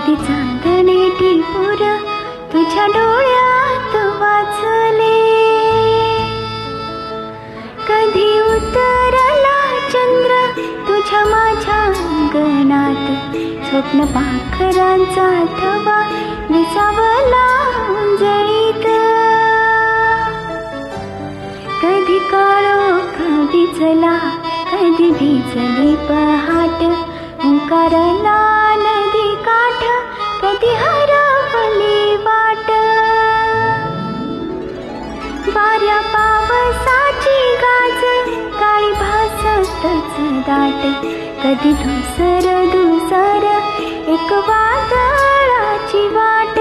कधी चांदणे टिपूर तुझ्या डोळ्यात वाचले, कधी उतरला चंद्र तुझ्या माझ्या अंगणात, स्वप्न पाखरांचा थवा विसावला उंजळीत, कधी काळोख भिजला, कधी भिजली पहाट, ओंकारला नदी काठ, कधी हरवली वाट, वाऱ्या पावसाची गाज काळी भासतच दाट, कधी धुसर धुसर एक वादळाची वाट,